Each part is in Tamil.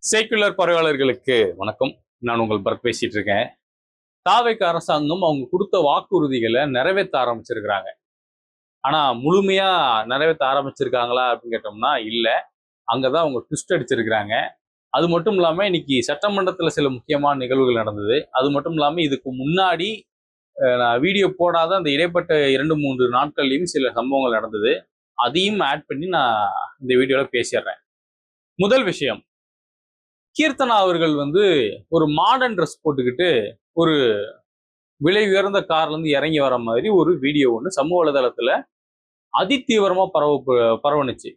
சேக்குலர் பார்வையாளர்களுக்கு வணக்கம். நான் உங்கள் பரத் பேசிட்டு இருக்கேன். தாவேக அரசாங்கம் அவங்க கொடுத்த வாக்குறுதிகளை நிறைவேற்ற ஆரம்பிச்சிருக்கிறாங்க. ஆனா முழுமையா நிறைவேற்ற ஆரம்பிச்சிருக்காங்களா அப்படின்னு கேட்டோம்னா இல்ல. அங்கதான் அவங்க ட்விஸ்ட் அடிச்சிருக்கிறாங்க. அது மட்டும் இல்லாம இன்னைக்கு சட்டமன்றத்துல சில முக்கியமான நிகழ்வுகள் நடந்தது. அது மட்டும் இல்லாம இதுக்கு முன்னாடி நான் வீடியோ போடாத அந்த இடைப்பட்ட 2-3 நாட்கள்லயும் சில சம்பவங்கள் நடந்தது. அதையும் ஆட் பண்ணி நான் இந்த வீடியோல பேசிடுறேன். முதல் விஷயம், கீர்த்தனா அவர்கள் ஒரு மாடர்ன் ட்ரெஸ் போட்டுக்கிட்டு ஒரு விலை உயர்ந்த கார்ல இருந்து இறங்கி வர மாதிரி ஒரு வீடியோ ஒன்று சமூக வலைதளத்துல அதிதீவிரமா பரவணுச்சு.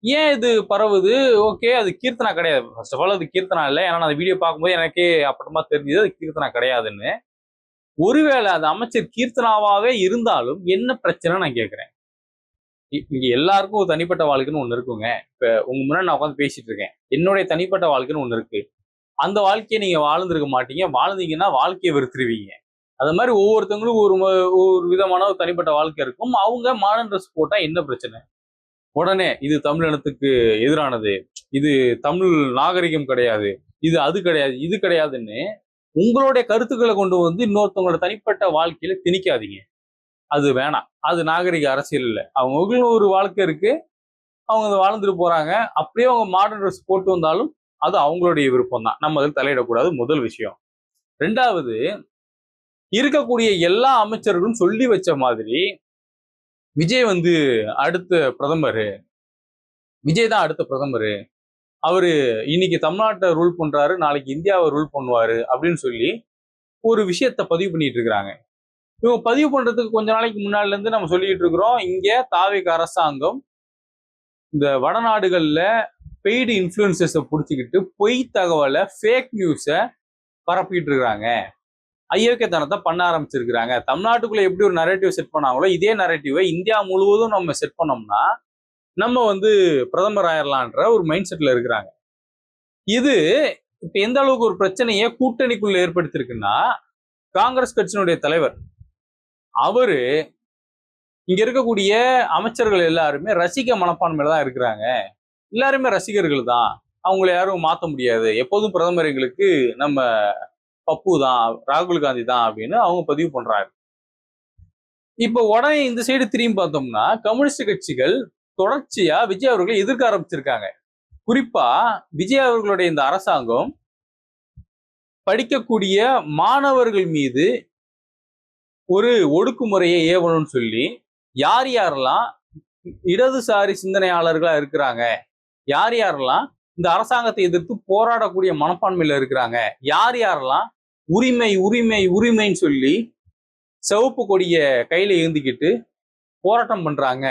ஏன் இது பரவுது? ஓகே, அது கீர்த்தனா கிடையாது. ஃபர்ஸ்ட் ஆஃப் ஆல் அது கீர்த்தனா இல்லை. ஏன்னா அந்த வீடியோ பார்க்கும்போது எனக்கே அப்புறமா தெரிஞ்சது அது கீர்த்தனா கிடையாதுன்னு. ஒருவேளை அது அமைச்சர் கீர்த்தனாவாவே இருந்தாலும் என்ன பிரச்சனை நான் கேட்கிறேன். இங்க எல்லாருக்கும் ஒரு தனிப்பட்ட வாழ்க்கைன்னு ஒண்ணு இருக்குங்க. இப்ப உங்க முன்னாடி நான் உட்காந்து பேசிட்டு இருக்கேன். என்னுடைய தனிப்பட்ட வாழ்க்கைன்னு ஒண்ணு இருக்கு. அந்த வாழ்க்கையை நீங்க வாழ்ந்திருக்க மாட்டீங்க. வாழ்ந்தீங்கன்னா வாழ்க்கையை வெறுத்துருவீங்க. அது மாதிரி ஒவ்வொருத்தவங்களும் ஒரு விதமான ஒரு தனிப்பட்ட வாழ்க்கை இருக்கும். அவங்க மாடர்ன் ட்ரெஸ் போட்டா என்ன பிரச்சனை? உடனே இது தமிழினத்துக்கு எதிரானது, இது தமிழ் நாகரிகம் கிடையாது, இது அது கிடையாது, இது கிடையாதுன்னு உங்களுடைய கருத்துக்களை கொண்டு இன்னொருத்தவங்களோட தனிப்பட்ட வாழ்க்கையில திணிக்காதீங்க. அது வேணாம். அது நாகரிக அரசியல் இல்லை. அவங்களுக்கு ஒரு வாழ்க்கை இருக்கு, அவங்க அதை வாழ்ந்துட்டு போறாங்க. அப்படியே அவங்க மாடர்ன் ட்ரெஸ் போட்டு வந்தாலும் அது அவங்களுடைய விருப்பம் தான். நம்ம அதில் தலையிடக்கூடாது. முதல் விஷயம். ரெண்டாவது, இருக்கக்கூடிய எல்லா அமைச்சர்களும் சொல்லி வச்ச மாதிரி விஜய் அடுத்த பிரதமர், விஜய் தான் அடுத்த பிரதமர், அவரு இன்னைக்கு தமிழ்நாட்டை ரூல் பண்றாரு, நாளைக்கு இந்தியாவை ரூல் பண்ணுவாரு அப்படின்னு சொல்லி ஒரு விஷயத்த பதிவு பண்ணிட்டு இருக்கிறாங்க. இவங்க பதிவு பண்றதுக்கு கொஞ்ச நாளைக்கு முன்னாடில இருந்து நம்ம சொல்லிட்டு இருக்கிறோம், இங்க தாவேக அரசாங்கம் இந்த வடநாடுகள்ல பெய்டு இன்ஃபுளுசர்ஸை பிடிச்சிக்கிட்டு பொய் தகவலை, ஃபேக் நியூஸை பரப்பிட்டு இருக்கிறாங்க. ஐயோக்கியத்தனத்தை பண்ண ஆரம்பிச்சிருக்கிறாங்க. தமிழ்நாட்டுக்குள்ள எப்படி ஒரு நரேட்டிவ் செட் பண்ணாங்களோ இதே நரேட்டிவை இந்தியா முழுவதும் நம்ம செட் பண்ணோம்னா நம்ம பிரதமர் ஆயிரலான்ற ஒரு மைண்ட் செட்ல இருக்கிறாங்க. இது இப்ப எந்த அளவுக்கு ஒரு பிரச்சனையை கூட்டணிக்குள்ள ஏற்படுத்திருக்குன்னா, காங்கிரஸ் கட்சியினுடைய தலைவர் அவரு இங்க இருக்கக்கூடிய அமைச்சர்கள் எல்லாருமே ரசிக மனப்பான்மையில தான் இருக்கிறாங்க. எல்லாருமே ரசிகர்கள் தான், அவங்கள யாரும் மாற்ற முடியாது, எப்போதும் பிரதமர் எங்களுக்கு நம்ம பப்பு தான், ராகுல் காந்தி தான் அப்படின்னு அவங்க பதிவு பண்றாங்க. இப்ப உடனே இந்த சைடு திரும்பி பார்த்தோம்னா கம்யூனிஸ்ட் கட்சிகள் தொடர்ச்சியா விஜய் அவர்களை எதிர்க்க ஆரம்பிச்சிருக்காங்க. குறிப்பா விஜய் அவர்களுடைய இந்த அரசாங்கம் படிக்கக்கூடிய மாணவர்கள் மீது ஒரு ஒடுக்குமுறையை ஏவணும்னு சொல்லி யார் யாரெல்லாம் இடதுசாரி சிந்தனையாளர்களா இருக்கிறாங்க, யார் யாரெல்லாம் இந்த அரசாங்கத்தை எதிர்த்து போராடக்கூடிய மனப்பான்மையில இருக்கிறாங்க, யார் யாரெல்லாம் உரிமை உரிமை உரிமைன்னு சொல்லி சிவப்பு கொடிய கையில ஏந்திக்கிட்டு போராட்டம் பண்றாங்க,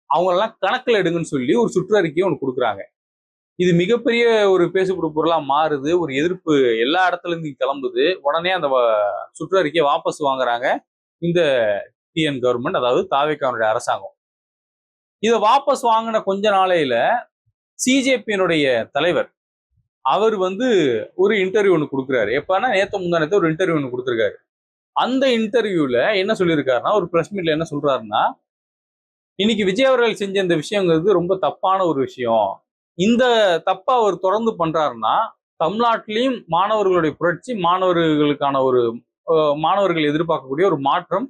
அவங்களெல்லாம் கணக்கில் எடுங்கன்னு சொல்லி ஒரு சுற்றறிக்கையை ஒன்று கொடுக்குறாங்க. இது மிகப்பெரிய ஒரு பேசுபொருள் பொருளா மாறுது. ஒரு எதிர்ப்பு எல்லா இடத்துல இருந்து கிளம்புது. உடனே அந்த சுற்றறிக்கையை வாபஸ் வாங்குறாங்க இந்த டிஎன் கவர்மெண்ட், அதாவது தாவேகாவுடைய அரசாங்கம். இதை வாபஸ் வாங்கின கொஞ்ச நாளையில சிஜேபியினுடைய தலைவர் அவர் ஒரு இன்டர்வியூ ஒன்று கொடுக்குறாரு. எப்பன்னா நேற்று முந்தானத்தை ஒரு இன்டர்வியூ ஒன்று கொடுத்துருக்காரு. அந்த இன்டர்வியூல என்ன சொல்லியிருக்காருன்னா, ஒரு பிரஸ் மீட்ல என்ன சொல்றாருன்னா, இன்னைக்கு விஜய் அவர்கள் செஞ்ச இந்த விஷயங்கிறது ரொம்ப தப்பான ஒரு விஷயம். இந்த தப்பா அவர் தொடர்ந்து பண்றாருன்னா தமிழ்நாட்டிலையும் மாணவர்களுடைய புரட்சி, மாணவர்களுக்கான ஒரு மாணவர்கள் எதிர்பார்க்கக்கூடிய ஒரு மாற்றம்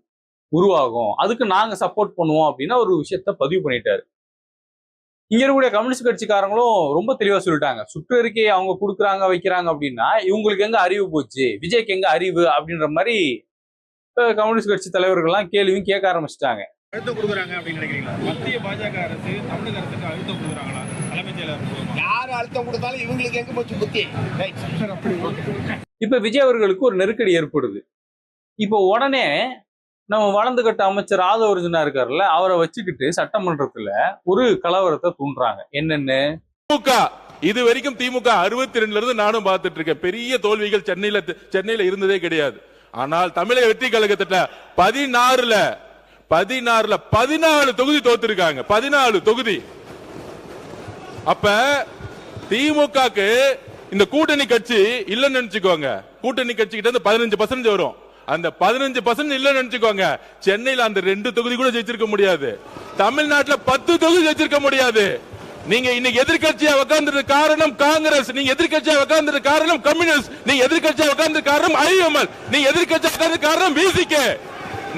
உருவாகும், அதுக்கு நாங்க சப்போர்ட் பண்ணுவோம் அப்படின்னு ஒரு விஷயத்த பதிவு பண்ணிட்டாரு. இங்க இருக்கக்கூடிய கம்யூனிஸ்ட் கட்சிக்காரங்களும் ரொம்ப தெளிவா சொல்லிட்டாங்க, சுற்றறிக்கையை அவங்க கொடுக்குறாங்க வைக்கிறாங்க அப்படின்னா இவங்களுக்கு எங்க அறிவு போச்சு, விஜய்க்கு எங்க அறிவு அப்படின்ற மாதிரி கம்யூனிஸ்ட் கட்சி தலைவர்கள்லாம் கேள்வியும் கேட்க ஆரம்பிச்சிட்டாங்க. அழுத்தம் கொடுக்குறாங்க அப்படின்னு நினைக்கிறீங்களா? மத்திய பாஜக அரசு தமிழக அரசுக்கு அழுத்தம் கொடுக்குறாங்களா? தலைமைச் செயலர் யார் அழுத்தம் கொடுத்தாலும் இவங்களுக்கு எங்க போச்சு புத்தி? இப்ப விஜய் அவர்களுக்கு ஒரு நெருக்கடி ஏற்படுது. இப்போ உடனே நம்ம வளர்ந்து கட்ட அமைச்சர் ஆதவர்ஜுனா இருக்காருல்ல, அவரை வச்சுக்கிட்டு சட்டமன்றத்துல ஒரு கலவரத்தை தூண்டுறாங்க. என்னன்னு, திமுக இது வரைக்கும் திமுக 62ல இருந்து நானும் பார்த்துட்டு இருக்கேன். பெரிய தோல்விகள் சென்னையில இருந்ததே கிடையாது. ஆனால் தமிழக வெற்றி கழகத்திட்ட 16ல 14 தொகுதி தோத்துருக்காங்க. 14 தொகுதி. அப்ப திமுகக்கு இந்த கூட்டணி கட்சி இல்லன்னு நினைச்சுக்கோங்க, கூட்டணி கட்சி கிட்ட இருந்து 15% வரும். அந்த 15% இல்லன்னு நினைச்சுக்கோங்க, சென்னையில அந்த 2 தொகுதி கூட ஜெயிச்சிருக்க முடியாது, தமிழ்நாட்டுல 10 தொகுதி ஜெயிச்சிருக்க முடியாது. நீங்க இன்னைக்கு எதிர்க்கட்சியா உட்கார்ந்தது காரணம் காங்கிரஸ், நீங்க எதிர்க்கட்சியா உட்கார்ந்தது காரணம் கம்யூனிஸ்ட், நீங்க எதிர்க்கட்சியா உட்கார்ந்தது காரணம் ஐஎம்எல், நீங்க எதிர்க்கட்சியா உட்கார்ந்தது காரணம் விசிகே,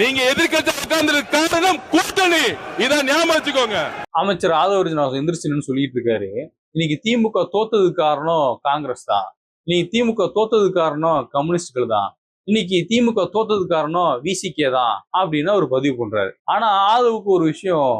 நீங்க எதிர்க்கட்சியா உட்கார்ந்தது காரணம் கூட்டணி. இதான் ஞாபகம் வச்சுக்கோங்க. அமைச்சர் ஆதவர்ஜுன் எந்திரிச்சுன்னு சொல்லிட்டு இருக்காரு. இன்னைக்கு திமுக தோத்ததுக்கு காரணம் காங்கிரஸ் தான், இன்னைக்கு திமுக தோத்ததுக்கு காரணம் கம்யூனிஸ்டுகள் தான், இன்னைக்கு திமுக தோத்ததுக்கு காரணம் விசிகே தான் அப்படின்னு அவர் பதிவு பண்றாரு. ஆனா ஆதவுக்கு ஒரு விஷயம்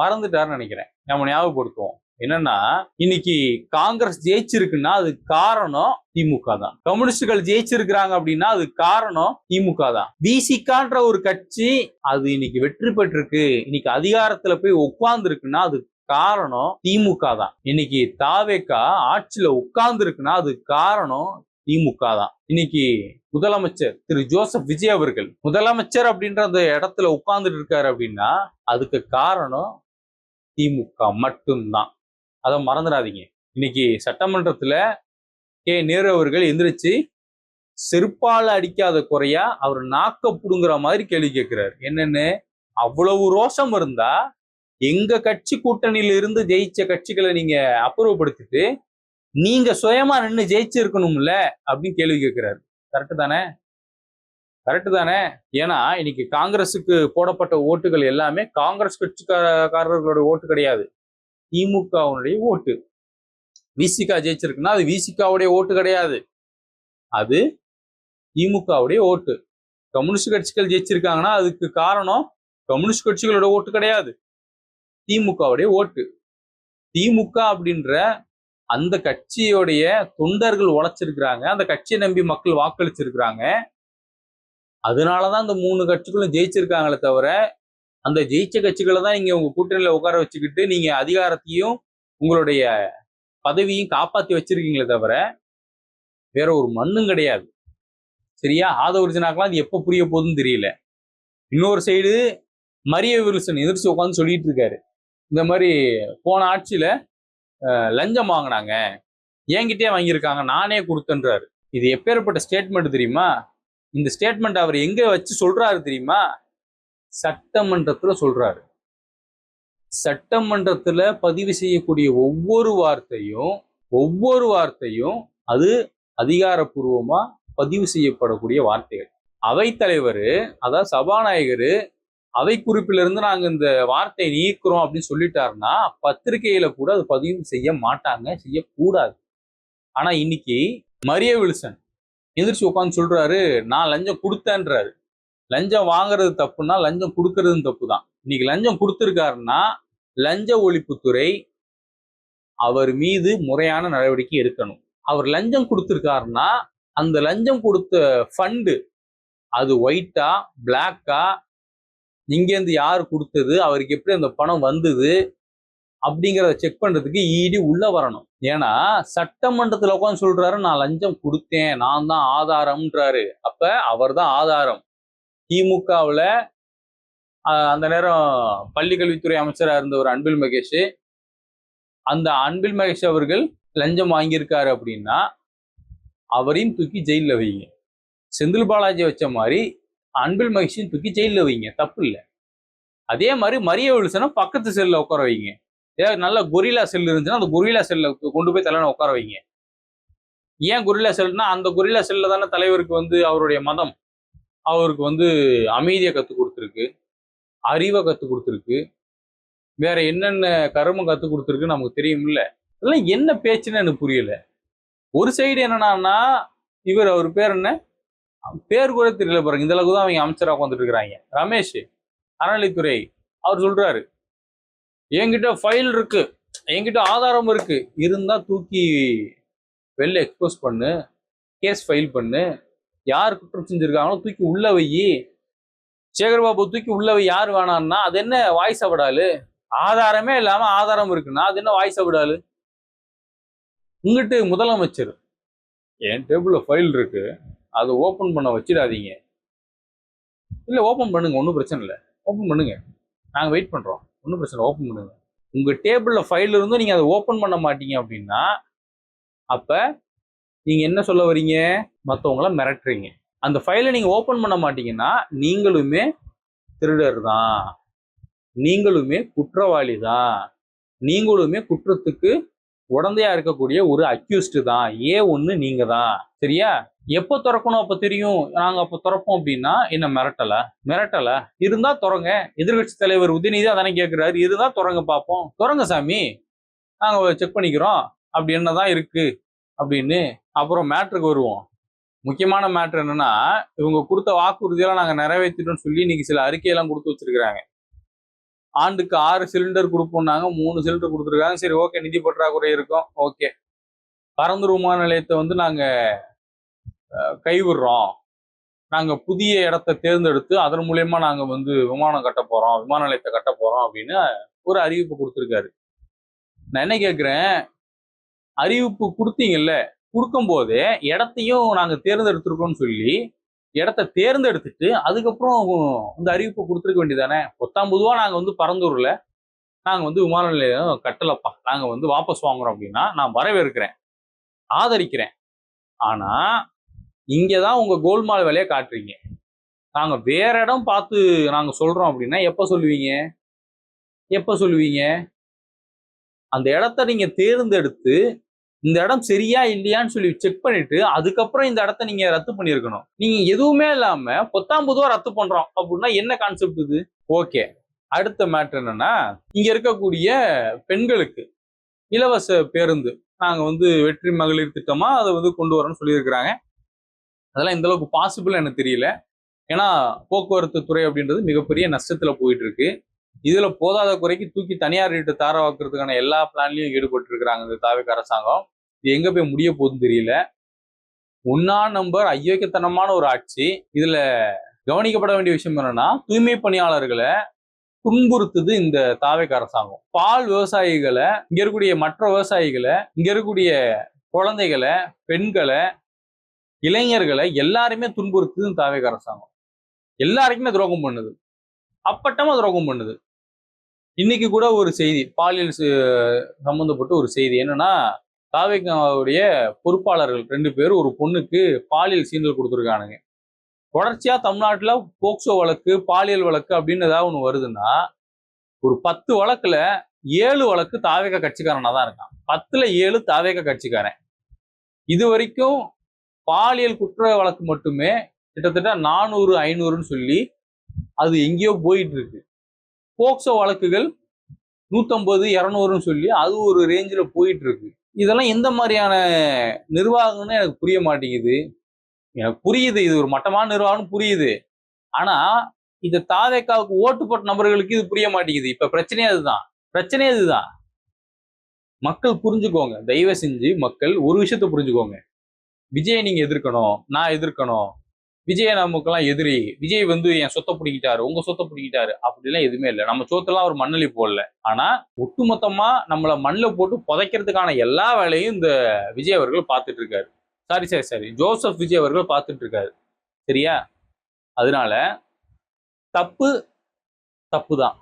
மறந்துட்டாருன்னு நினைக்கிறேன். நம்ம ஞாபகப்படுத்துவோம். என்னன்னா, இன்னைக்கு காங்கிரஸ் ஜெயிச்சிருக்குன்னா அது காரணம் திமுக தான், கம்யூனிஸ்டுகள் ஜெயிச்சிருக்கிறாங்க அப்படின்னா அது காரணம் திமுக தான். விசிகான்ற ஒரு கட்சி அது இன்னைக்கு வெற்றி பெற்றிருக்கு, இன்னைக்கு அதிகாரத்துல போய் உட்கார்ந்து இருக்குன்னா அது காரணம் திமுக தான். இன்னைக்கு தாவேகா ஆட்சியில உட்கார்ந்து இருக்குன்னா அது காரணம் திமுக தான். இன்னைக்கு முதலமைச்சர் திரு ஜோசப் விஜய் அவர்கள் முதலமைச்சர் அப்படின்ற அந்த இடத்துல உட்கார்ந்துட்டு இருக்காரு அப்படின்னா அதுக்கு காரணம் திமுக மட்டும்தான். அதை மறந்துடாதீங்க. இன்னைக்கு சட்டமன்றத்துல நேரு அவர்கள் எந்திரிச்சு செருப்பால அடிக்காத குறையா அவர் நாக்க புடுங்குற மாதிரி கேள்வி கேட்கிறாரு. என்னன்னு, அவ்வளவு ரோஷம் இருந்தா எங்க கட்சி கூட்டணியில இருந்து ஜெயிச்ச கட்சிகளை நீங்க அப்புறப்படுத்திட்டு நீங்க சுயமா நின்று ஜெயிச்சிருக்கணும்ல அப்படின்னு கேள்வி கேட்கிறாரு. கரெக்டு தானே? கரெக்டு தானே? ஏன்னா இன்னைக்கு காங்கிரஸுக்கு போடப்பட்ட ஓட்டுகள் எல்லாமே காங்கிரஸ் கட்சிக்காரர்களோட ஓட்டு கிடையாது, திமுகவுடைய ஓட்டு. விசிகா ஜெயிச்சிருக்குன்னா அது விசிகாவுடைய ஓட்டு கிடையாது, அது திமுகவுடைய ஓட்டு. கம்யூனிஸ்ட் கட்சிகள் ஜெயிச்சிருக்காங்கன்னா அதுக்கு காரணம் கம்யூனிஸ்ட் கட்சிகளோட ஓட்டு கிடையாது, திமுகவுடைய ஓட்டு. திமுக அப்படின்ற அந்த கட்சியோடைய தொண்டர்கள் உழைச்சிருக்கிறாங்க, அந்த கட்சியை நம்பி மக்கள் வாக்களிச்சிருக்கிறாங்க. அதனாலதான் அந்த 3 கட்சிகளும் ஜெயிச்சிருக்காங்களே தவிர அந்த ஜெயிச்ச கட்சிகளை தான் நீங்க உங்க கூட்டணியில உட்கார வச்சுக்கிட்டு நீங்க அதிகாரத்தையும் உங்களுடைய பதவியும் காப்பாத்தி வச்சிருக்கீங்களே தவிர வேற ஒரு மண்ணும் கிடையாது. சரியா? ஆதவர்ஜனாக்கெல்லாம் அது எப்ப புரிய போகுதுன்னு தெரியல. இன்னொரு சைடு மரிய வில்சன் எதிர்த்து உட்காந்து சொல்லிட்டு இருக்காரு, இந்த மாதிரி போன ஆட்சியில லஞ்சம் வாங்கினாங்க, என்கிட்டே வாங்கியிருக்காங்க, நானே கொடுத்தன்றாரு. இது எப்பேற்பட்ட ஸ்டேட்மெண்ட் தெரியுமா? இந்த ஸ்டேட்மெண்ட் அவர் எங்க வச்சு சொல்றாரு தெரியுமா? சட்டமன்றத்துல சொல்றாரு. சட்டமன்றத்துல பதிவு செய்யக்கூடிய ஒவ்வொரு வார்த்தையும் அது அதிகாரப்பூர்வமா பதிவு செய்யப்படக்கூடிய வார்த்தைகள். அவைத்தலைவர், அதாவது சபாநாயகர் அவை குறிப்பிலிருந்து நாங்க இந்த வார்த்தையை நீக்கிறோம் அப்படின்னு சொல்லிட்டாருன்னா பத்திரிகையில கூட அது பதிவு செய்ய மாட்டாங்க, செய்யக்கூடாது. ஆனா இன்னைக்கு மரிய வில்சன் எந்திரிச்சு உட்காந்து சொல்றாரு, நான் லஞ்சம் கொடுத்தேன்றாரு. லஞ்சம் வாங்குறது தப்புன்னா லஞ்சம் கொடுக்கறதும் தப்பு தான். இன்னைக்கு லஞ்சம் கொடுத்திருக்காருன்னா லஞ்ச ஒழிப்புத்துறை அவர் மீது முறையான நடவடிக்கை எடுக்கணும். அவர் லஞ்சம் கொடுத்திருக்காருன்னா அந்த லஞ்சம் கொடுத்த ஃபண்டு அது ஒயிட்டா பிளாக்கா, இங்கேருந்து யார் கொடுத்தது, அவருக்கு எப்படி அந்த பணம் வந்தது அப்படிங்கிறத செக் பண்றதுக்கு இடி உள்ள வரணும். ஏன்னா சட்டமன்றத்துல உட்காந்து சொல்றாரு, நான் லஞ்சம் கொடுத்தேன், நான் தான் ஆதாரம்ன்றாரு. அப்ப அவர் தான் ஆதாரம். திமுகவுல அந்த நேரம் பள்ளி கல்வித்துறை அமைச்சரா இருந்த ஒரு அன்பில் மகேஷ், அந்த அன்பில் மகேஷ் அவர்கள் லஞ்சம் வாங்கியிருக்காரு அப்படின்னா அவரையும் தூக்கி ஜெயில வைங்க. செந்தில் பாலாஜி வச்ச மாதிரி அன்பில் மகேஷையும் தூக்கி ஜெயில வைங்க, தப்பு இல்லை. அதே மாதிரி மரிய வில்சனை பக்கத்து செல்ல உட்கார வைங்க. ஏதாவது நல்ல கொரில்லா செல் இருந்துச்சுன்னா அந்த கொரில்லா செல்ல கொண்டு போய் தலைவனை உட்கார வைங்க. ஏன் கொரில்லா செல்னா அந்த கொரில்லா செல்ல தானே தலைவருக்கு அவருடைய மதம் அவருக்கு அமைதியை கற்றுக் கொடுத்துருக்கு, அறிவை கற்றுக் கொடுத்துருக்கு, வேற என்னென்ன கர்மம் கற்றுக் கொடுத்துருக்கு நமக்கு தெரியும்ல. இதெல்லாம் என்ன பேச்சுன்னு எனக்கு புரியல. ஒரு சைடு என்னன்னா அவர் பேர் என்ன, பேர் கூட தெரியல பாருங்க, இந்த அளவுக்கு தான் அவங்க அமைச்சராக உட்காந்துட்டு இருக்கிறாங்க. ரமேஷ் அறநிலைத்துறை அவர் சொல்றாரு, என்கிட்ட ஃபைல் இருக்கு, என்கிட்ட ஆதாரம் இருக்கு, இருந்தா தூக்கி வெளில எக்ஸ்போஸ் பண்ணு, கேஸ் ஃபைல் பண்ணு, யார் குற்றம் செஞ்சிருக்காங்களோ தூக்கி உள்ள வை, சேகர்பாபு தூக்கி உள்ள வை, யார் வேணான்னா அது என்ன வாய்ஸ் விடாலு, ஆதாரமே இல்லாம ஆதாரம் இருக்குன்னா அது என்ன வாய்ஸ் விடாலு. இங்கிட்டு முதலமைச்சர், என் டேபிள்ல ஃபைல் இருக்கு, அதை ஓப்பன் பண்ண வச்சிடாதீங்க, இல்லை ஓப்பன் பண்ணுங்க, ஒன்றும் பிரச்சனை இல்லை, ஓப்பன் பண்ணுங்க, நாங்கள் வெயிட் பண்ணுறோம், ஒன்றும் பிரச்சனை, ஓப்பன் பண்ணுங்க. உங்கள் டேபிளில் ஃபைல் இருந்தும் நீங்கள் அதை ஓப்பன் பண்ண மாட்டீங்க அப்படின்னா அப்போ நீங்கள் என்ன சொல்ல வரீங்க, மற்றவங்கள மிரட்டுறீங்க. அந்த ஃபைலை நீங்கள் ஓப்பன் பண்ண மாட்டீங்கன்னா நீங்களுமே திருடர் தான், நீங்களுமே குற்றவாளி தான், நீங்களுமே குற்றத்துக்கு உடந்தையா இருக்கக்கூடிய ஒரு அக்யூஸ்டு தான். A1 நீங்க தான். சரியா? எப்போ திறக்கணும் அப்ப தெரியும். நாங்க அப்ப திறப்போம் அப்படின்னா என்ன மிரட்டல இருந்தா திறங்க. எதிர்கட்சி தலைவர் உதயநிதி அதானே கேட்கிறாரு. இருந்தா திறங்க பார்ப்போம். திறங்க சாமி, நாங்க செக் பண்ணிக்கிறோம். அப்படி என்னதான் இருக்கு அப்படின்னு. அப்புறம் மேட்ருக்கு வருவோம். முக்கியமான மேட்ரு என்னன்னா, இவங்க கொடுத்த வாக்குறுதியெல்லாம் நாங்க நிறைவேற்றிட்டோம்னு சொல்லி இன்னைக்கு சில அறிக்கையெல்லாம் கொடுத்து வச்சிருக்கிறாங்க. ஆண்டுக்கு 6 சிலிண்டர் கொடுப்போம்னாங்க, 3 சிலிண்டர் கொடுத்துருக்காங்க. சரி, ஓகே, நிதி பற்றாக்குறை இருக்கும், ஓகே. பரந்தூர் விமான நிலையத்தை வந்து நாங்க கைவிடுறோம். நாங்க புதிய இடத்தை தேர்ந்தெடுத்து அதன் மூலியமா நாங்க வந்து விமான நிலையத்தை கட்ட போறோம் அப்படின்னு ஒரு அறிவிப்பு கொடுத்துருக்காரு. நான் என்ன கேட்கிறேன், அறிவிப்பு கொடுத்தீங்கல்ல, கொடுக்கும் போதே இடத்தையும் நாங்க தேர்ந்தெடுத்திருக்கோம்னு சொல்லி இடத்த தேர்ந்தெடுத்துட்டு அதுக்கப்புறம் இந்த அறிவிப்பு கொடுத்துருக்க வேண்டியதானே. 19 நாங்க வந்து பரந்தூர்ல நாங்க வந்து விமான நிலையம் கட்டலப்பா, நாங்க வந்து வாபஸ் வாங்குறோம் அப்படின்னா நான் வரவேற்கிறேன், ஆதரிக்கிறேன். ஆனா இங்கதான் உங்க கோல்மால் வேலையை காட்டுறீங்க. நாங்க வேற இடம் பார்த்து நாங்க சொல்றோம் அப்படின்னா எப்ப சொல்லுவீங்க? அந்த இடத்த நீங்க தேர்ந்தெடுத்து இந்த இடம் சரியா இல்லையான்னு சொல்லி செக் பண்ணிட்டு அதுக்கப்புறம் இந்த இடத்த நீங்க ரத்து பண்ணிருக்கணும். நீங்க எதுவுமே இல்லாம 19 ரத்து பண்றோம் அப்படின்னா என்ன கான்செப்ட் இது? ஓகே, அடுத்த மேட்டர் என்னன்னா, இங்க இருக்கக்கூடிய பெண்களுக்கு இலவச பேருந்து நாங்க வந்து வெற்றி மகளிர் திட்டமா அதை வந்து கொண்டு வரோம்னு சொல்லியிருக்கிறாங்க. அதெல்லாம் இந்த அளவுக்கு பாசிபிள் எனக்கு தெரியல. ஏன்னா போக்குவரத்து துறை அப்படின்றது மிகப்பெரிய நஷ்டத்துல போயிட்டு இருக்கு. இதுல போதாத குறைக்கு தூக்கி தனியார் வீட்டு தார வாக்குறதுக்கான எல்லா பிளான்லயும் ஈடுபட்டு இருக்கிறாங்க இந்த தாவேக அரசாங்கம். இது எங்க போய் முடிய போகுதுன்னு தெரியல. நம்பர் ஐயோக்கியத்தனமான ஒரு ஆட்சி. இதுல கவனிக்கப்பட வேண்டிய விஷயம் என்னன்னா, தூய்மை பணியாளர்களை துன்புறுத்துது இந்த தாவேக அரசாங்கம். பால் விவசாயிகளை, இங்க இருக்கக்கூடிய மற்ற விவசாயிகளை, இங்க இருக்கக்கூடிய குழந்தைகளை, பெண்களை, இளைஞர்களை எல்லாருமே துன்புறுத்துது தாவேக அரசாங்கம். எல்லாருக்குமே துரோகம் பண்ணுது, அப்பட்டமா துரோகம் பண்ணுது. இன்னைக்கு கூட ஒரு செய்தி, பாலியல் சம்பந்தப்பட்ட ஒரு செய்தி என்னன்னா, தாவேகாவுடைய பொறுப்பாளர்கள் 2 பேர் ஒரு பொண்ணுக்கு பாலியல் சீண்டல் கொடுத்துருக்கானுங்க. தொடர்ச்சியா தமிழ்நாட்டுல போக்சோ வழக்கு, பாலியல் வழக்கு அப்படின்னு ஏதாவது ஒண்ணு வருதுன்னா, ஒரு 10 வழக்குல 7 வழக்கு தாவேக கட்சிக்காரனா தான் இருக்கான். 10ல 7 தாவேக கட்சிக்காரன். இது வரைக்கும் பாலியல் குற்ற வழக்கு மட்டுமே கிட்டத்தட்ட 400, 500ன்னு சொல்லி அது எங்கேயோ போயிட்டு இருக்கு. போக்சோ வழக்குகள் 150, 200ன்னு சொல்லி அது ஒரு ரேஞ்சில் போயிட்டு இருக்கு. இதெல்லாம் எந்த மாதிரியான நிர்வாகம்னு எனக்கு புரிய மாட்டேங்குது. எனக்கு புரியுது இது ஒரு மட்டமான நிர்வாகம்னு புரியுது. ஆனா இந்த தாவேகாவுக்கு ஓட்டு போட்ட நபர்களுக்கு இது புரிய மாட்டேங்குது. இப்ப பிரச்சனையே அதுதான். மக்கள் புரிஞ்சுக்கோங்க, தயவு செஞ்சு மக்கள் ஒரு விஷயத்த புரிஞ்சுக்கோங்க. விஜயை நீங்க எதிர்க்கணும், நான் எதிர்க்கணும், விஜய் நமக்கெல்லாம் எதிரி, விஜய் வந்து என் சொத்தை பிடிக்கிட்டாரு, உங்க சொத்தை பிடிக்கிட்டாரு, அப்படிலாம் எதுவுமே இல்லை. நம்ம சொத்தெல்லாம் ஒரு மண்ணலி போடல. ஆனா ஒட்டுமொத்தமா நம்மள மண்ணில் போட்டு புதைக்கிறதுக்கான எல்லா வேலையும் இந்த விஜய் அவர்கள் பார்த்துட்டு இருக்காரு. சரி ஜோசப் விஜய் அவர்கள் பார்த்துட்டு இருக்காரு. சரியா? அதனால தப்பு தான்.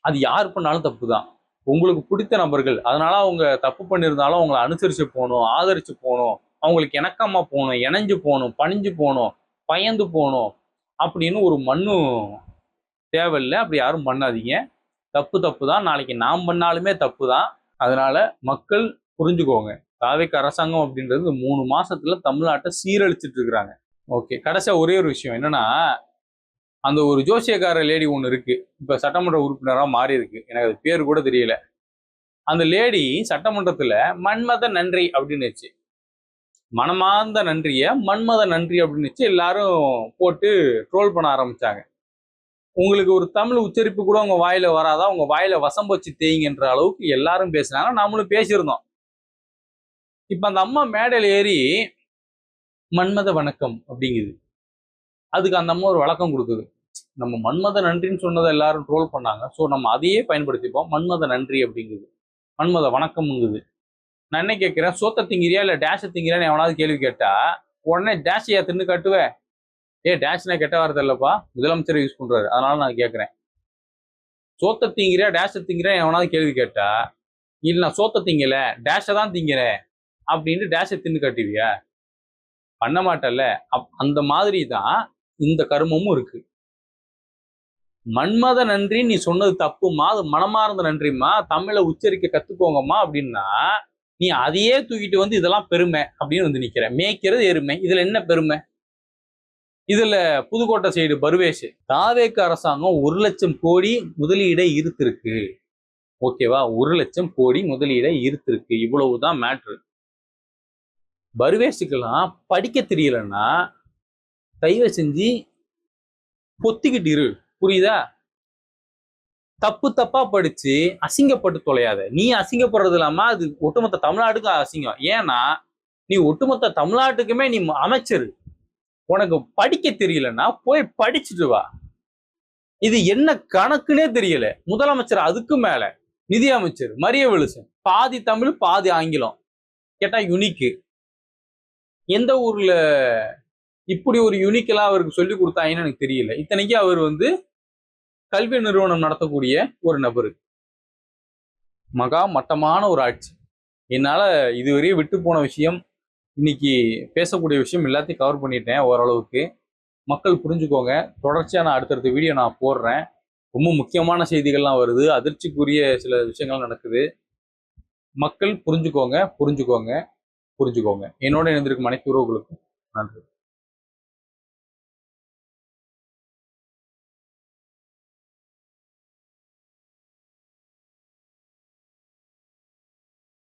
அது யார் பண்ணாலும் தப்பு தான். உங்களுக்கு பிடித்த நபர்கள், அதனால அவங்க தப்பு பண்ணியிருந்தாலும் அவங்களை அனுசரிச்சு போகணும், ஆதரிச்சு போகணும், அவங்களுக்கு இணக்கமா போகணும், இணைஞ்சு போகணும், பணிஞ்சு போகணும், பயந்து போகணும் அப்படின்னு ஒரு மண்ணும் தேவையில்லை. அப்படி யாரும் பண்ணாதீங்க. தப்பு தான். நாளைக்கு நாம் பண்ணாலுமே தப்பு தான். அதனால மக்கள் புரிஞ்சுக்கோங்க. தாவேக அரசாங்கம் அப்படின்றது 3 மாசத்துல தமிழ்நாட்டை சீரழிச்சிட்டு இருக்கிறாங்க. ஓகே, கடைசியா ஒரே ஒரு விஷயம் என்னன்னா, அந்த ஒரு ஜோசியக்கார லேடி ஒன்று இருக்கு, இப்ப சட்டமன்ற உறுப்பினராக மாறி இருக்கு. எனக்கு அது பேர் கூட தெரியல. அந்த லேடி சட்டமன்றத்துல மன்மத நன்றி அப்படின்னுச்சு. மனமார்ந்த நன்றியை மன்மத நன்றி அப்படின்னு எல்லாரும் போட்டு ட்ரோல் பண்ண ஆரம்பிச்சாங்க. உங்களுக்கு ஒரு தமிழ் உச்சரிப்பு கூட உங்க வாயில வராதா, உங்க வாயில வசம் வச்சு தேய்ங்கன்ற அளவுக்கு எல்லாரும் பேசினாங்க, நாமளும் பேசியிருந்தோம். இப்ப அந்த அம்மா மேடையில் ஏறி மன்மத வணக்கம் அப்படிங்குது. அதுக்கு அந்த அம்மா ஒரு வழக்கம் கொடுக்குது. நம்ம மன்மத நன்றின்னு சொன்னதை எல்லாரும் ட்ரோல் பண்ணாங்க, ஸோ நம்ம அதையே பயன்படுத்திப்போம். மன்மத நன்றி அப்படிங்குது, மன்மத வணக்கம்ங்குது. நான் என்ன கேட்கிறேன், சோத்த திங்கிறியா இல்ல டேஷ திங்கிறியான்னு எவனாவது கேள்வி கேட்டா உடனே டேஷையா தின்னு கட்டுவேன். டேஷ்னா கெட்ட வார்த்தை இல்லப்பா, முதலமைச்சர் யூஸ் பண்றாரு, அதனால நான் கேட்கிறேன். சோத்த திங்கிறியா டேஷ திங்கிறியா எவனாவது கேள்வி கேட்டா, இல்ல நான் சோத்த திங்கல டேஷ தான் திங்கிறேன் அப்படின்னு டேஷ தின்னு கட்டுவியா? பண்ண மாட்டல. அந்த மாதிரி தான் இந்த கருமமும் இருக்கு. மன்மத நன்றி நீ சொன்னது தப்புமா, அது மனமார்ந்த நன்றிம்மா, தமிழை உச்சரிக்க கத்துக்கோங்கம்மா அப்படின்னா நீ அதையே தூக்கிட்டு வந்து இதெல்லாம் பெருமை அப்படின்னு வந்து நிக்கிற. மேய்க்கிறது எருமை, இதுல என்ன பெருமை? இதுல புதுக்கோட்டை சைடு பருவேஷ், தாவேக்கு அரசாங்கம் 1,00,000 கோடி முதலீடை ஈர்த்திருக்கு. ஓகேவா, 1,00,000 கோடி முதலீடை ஈர்த்திருக்கு. இவ்வளவுதான் மேட்ரு. பருவேஷுக்கெல்லாம் படிக்க தெரியலன்னா தயவு செஞ்சு பொத்திக்கிட்டு இரு, புரியுதா? தப்பு தப்பா படிச்சு அசிங்கப்பட்டு தொலையாத. நீ அசிங்கப்படுறது இல்லாம அது ஒட்டுமொத்த தமிழ்நாட்டுக்கும் அசிங்கம். ஏன்னா நீ ஒட்டுமொத்த தமிழ்நாட்டுக்குமே நீ அமைச்சர். உனக்கு படிக்க தெரியலன்னா போய் படிச்சுட்டு வா. இது என்ன கணக்குன்னே தெரியல. முதலமைச்சர், அதுக்கு மேல நிதி அமைச்சர் மரிய விழுசன், பாதி தமிழ் பாதி ஆங்கிலம். கேட்டா யுனிக்கு. எந்த ஊர்ல இப்படி ஒரு யூனிக்கெல்லாம் அவருக்கு சொல்லி கொடுத்தாங்கன்னு எனக்கு தெரியல. இத்தனைக்கு அவர் வந்து கல்வி நிறுவனம் நடத்தக்கூடிய ஒரு நபரு. மகா மட்டமான ஒரு ஆட்சி. என்னால இதுவரையும் விட்டு போன விஷயம், இன்னைக்கு பேசக்கூடிய விஷயம் எல்லாத்தையும் கவர் பண்ணிட்டேன் ஓரளவுக்கு. மக்கள் புரிஞ்சுக்கோங்க. தொடர்ச்சியா நான் அடுத்தடுத்த வீடியோ நான் போடுறேன். ரொம்ப முக்கியமான செய்திகள்லாம் வருது, அதிர்ச்சிக்குரிய சில விஷயங்கள் நடக்குது. மக்கள் புரிஞ்சுக்கோங்க, புரிஞ்சுக்கோங்க, புரிஞ்சுக்கோங்க. என்னோட இணைந்திருக்கும் அனைத்து உறவுகளுக்கும் நன்றி.